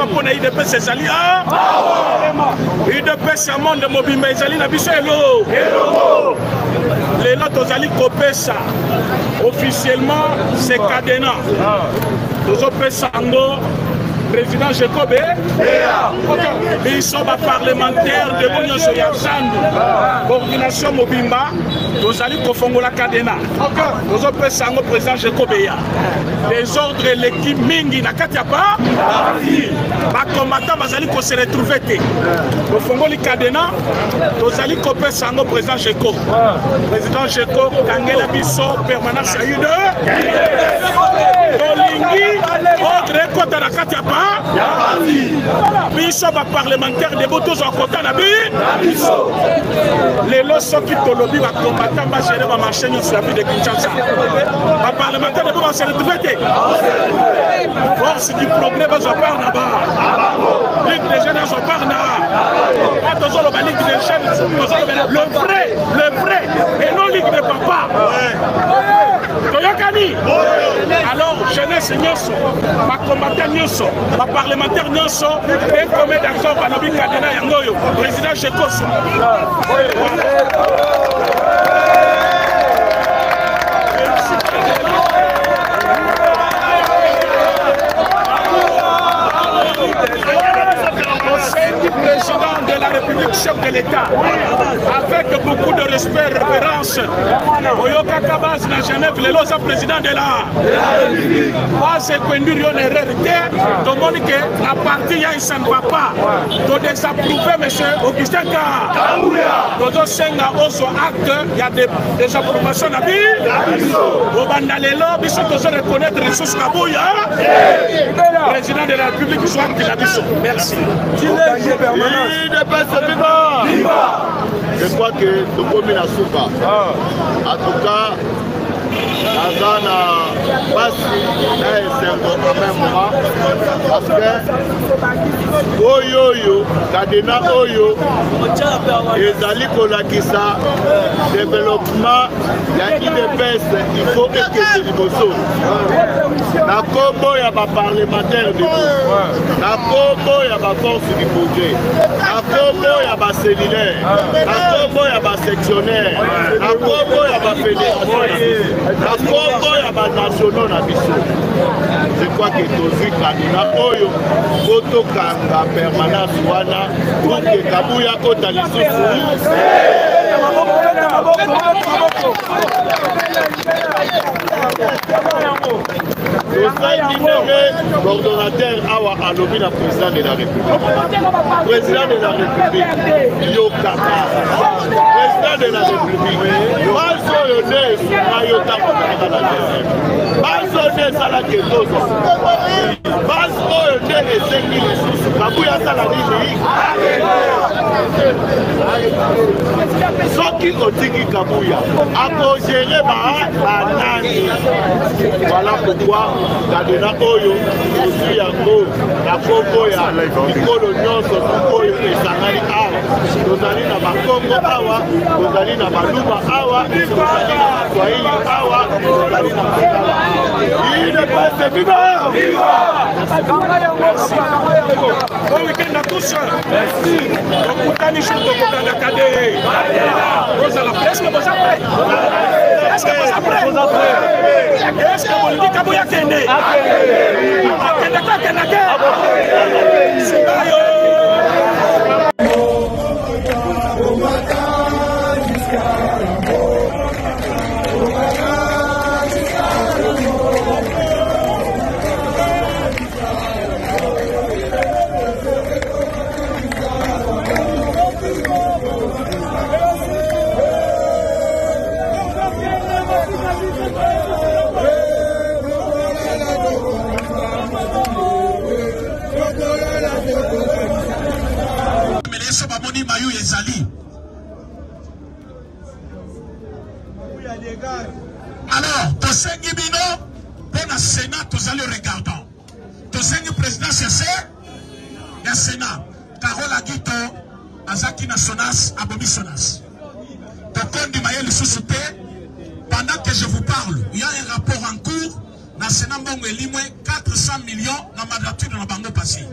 pour l'IDPS ezali IDPS à monde mobimba ezali na biso elo lelo tozali kopesa officiellement c'est Cadena tozopesa ngo président Jacob ils sont parlementaires de l'Union Soyazandu coordination mobimba nous allons confondre la Cadena nous avons président Jacob les ordres l'équipe mingi na katiapa les combattants vont se retrouver nous fondons la Cadena nous allons confondre président Jacob Kangela Bisso permanence à une ordre côté la katiapa biso ba parlementaire de botos en côté na biso les lois qui tolobi ba combattant ba gérer ba marché sur la ville de Kinshasa ba parlementaire de botos se retrouver force du progrès ba par na ba ligue des jeunes sont par na attention la ligue des jeunes le vrai et non ligue de papa Toyokani alors jeunesse nyonso ba combattant nyonso ba parlementaire nyonso et combien d'actions banobi Cadena yangoyo président Chekos président de la République, chef de l'État, avec beaucoup de respect et révérence. Oyoka Kabaz na Genève, le losa président de la République. Pas ce qu'on dit une erreur. Tout le monde que la partie a un papa. Tout désapprouvé, monsieur Augustin Kabouya. Tout senga oso acte, il y a des approbations à vie. Au Bandalelo, ils sont tous reconnaître les sources Kabouya. Président de la République, soit qu'il a dit ça. Merci. Je crois que le premier n'a souka. En tout cas, Nazana passe un même moment parce que Oyo, Cadena Oyo, ezali kolakisa développement ya IDPS il faut que liboso. Na kombo ya ba parlementaire de na kombo ya ba force du projet, na kombo ya ba cellulaire, na kombo ya ba sectionnaire, na kombo ya ba fédération. La combo ya ba nationaux na biso. Je crois que tozwi Cadena oyo koto kanga permanence wana pour que Kabouya kota lisusu. Le coordonnateur Awa Alobi, le président de la République. Président de la République, Yokata. Président de la République, Bazo Yone, Mayota Kokana. Bazo Yone Salaketozo. Bazo Yone Esengi Lisusu. Kabouya Saladini. Soki Otiki Kabouya. Ako gérer Banani. Voilà pourquoi Cadena Oyo, aussi Yango, la Congo ya Mikolo Nyonso, Oyo et Sangari Awa, Tozali na Bakongo Awa, Tozali na Baluba Awa, Tozali na Swahili Awa, Tozali na Bakala Awa. Il ne passe viva! Merci. Bon week-end à tous. Merci. Donc, Kani Chouto Kokana Kade. Vous allez presque vous après. Est-ce que vous après? Est-ce que vous dites Kabouya Kende? Alors, Tosengi Bino, pour le Sénat, tous allez regardant. Tosengi président CC, le Sénat, Carole Aguito, Azaki Nasonas, Abomi Sonas. Tokondi Mayel Soussouté, pendant que je vous parle, il y a un rapport en cours, dans le Sénat Mbongo Elimwe, 400 millions dans la mandature de la Bango Passé.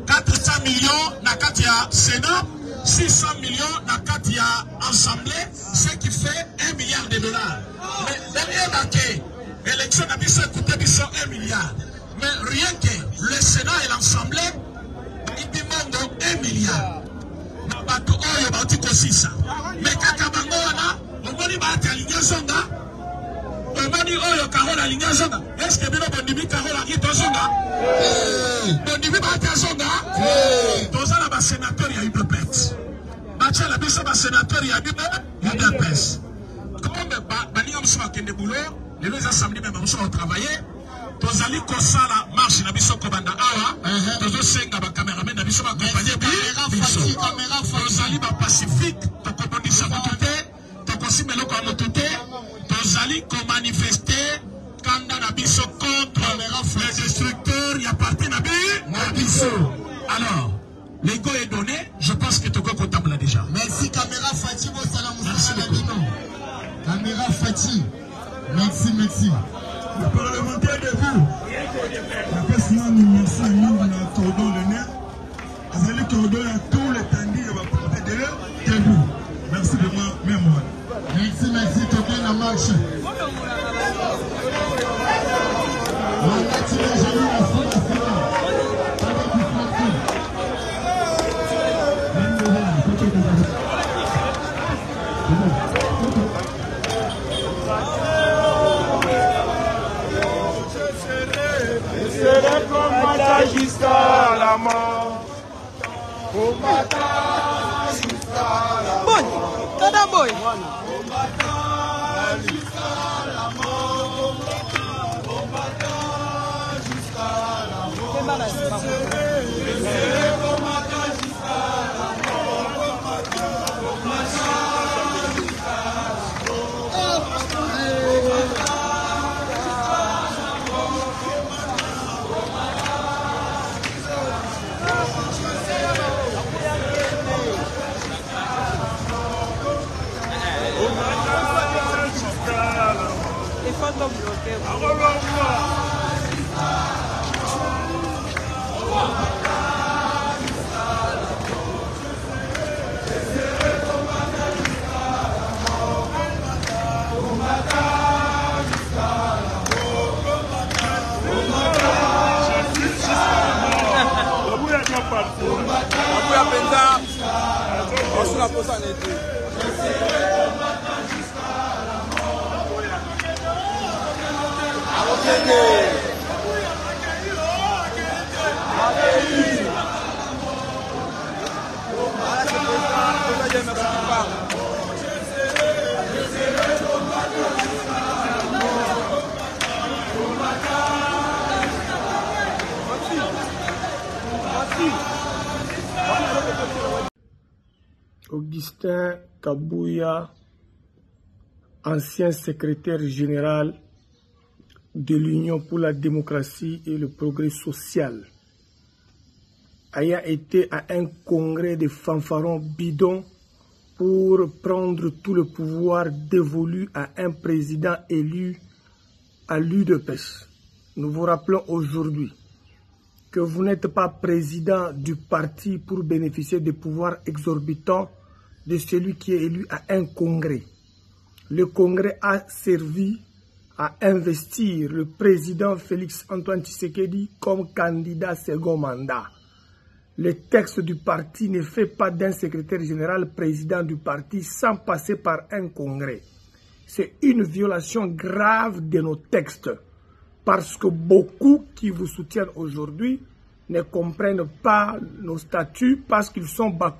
400 millions na kati ya Sénat, 600 millions na kati ya Assemblée, ce qui fait 1 milliard de dollars. Mais derrière la l'élection n'a pas coûté 1 milliard. Mais rien que le Sénat et l'Assemblée, ils demandent 1 milliard. Mais quand on va dire Omani oyo Karola linga zonga. Est-ce que bino bondimi Karola ki tozonga? Bondimi ba tozonga? Toza na ba sénateur ya UDPS. Bacha la biso ba sénateur ya UDPS. Comme ba linga msoma kende boulot, les deux assemblées même msoma travailler. Tozali kosala marche na biso kobanda awa. Tozo senga ba cameraman na biso ba accompagner biso. Tozali ba pacifique, to kobondisa motote, to kosime loko ya motote. Tozali ko manifester kanda na biso contre les destructeurs, il y a parti na biso. Alors, l'ego est donné, je pense que Toko Kotable déjà. Merci caméra Fati, merci caméra Fati. Merci, merci. Le parlementaire de vous. La personne nous merci à nous, on a cordon le nez. Azali cordon à tous les tendus, on va porter de l'heure. Debout. Merci de moi, mémoire. Merci, merci, Toko la marche. Jusqu'à la mort, combattant jusqu'à la mort, boy. combattant jusqu'à la mort, combattant jusqu'à la mort, je serai combattant jusqu'à la mort, combattant jusqu'à Augustin Kabouya, ancien secrétaire général de l'Union pour la démocratie et le progrès social, ayant été à un congrès de fanfarons bidons pour prendre tout le pouvoir dévolu à un président élu à l'UDPS. Nous vous rappelons aujourd'hui que vous n'êtes pas président du parti pour bénéficier des pouvoirs exorbitants de celui qui est élu à un congrès. Le congrès a servi à investir le président Félix Antoine Tshisekedi comme candidat second mandat. Le texte du parti ne fait pas d'un secrétaire général président du parti sans passer par un congrès. C'est une violation grave de nos textes parce que beaucoup qui vous soutiennent aujourd'hui ne comprennent pas nos statuts parce qu'ils sont bacous.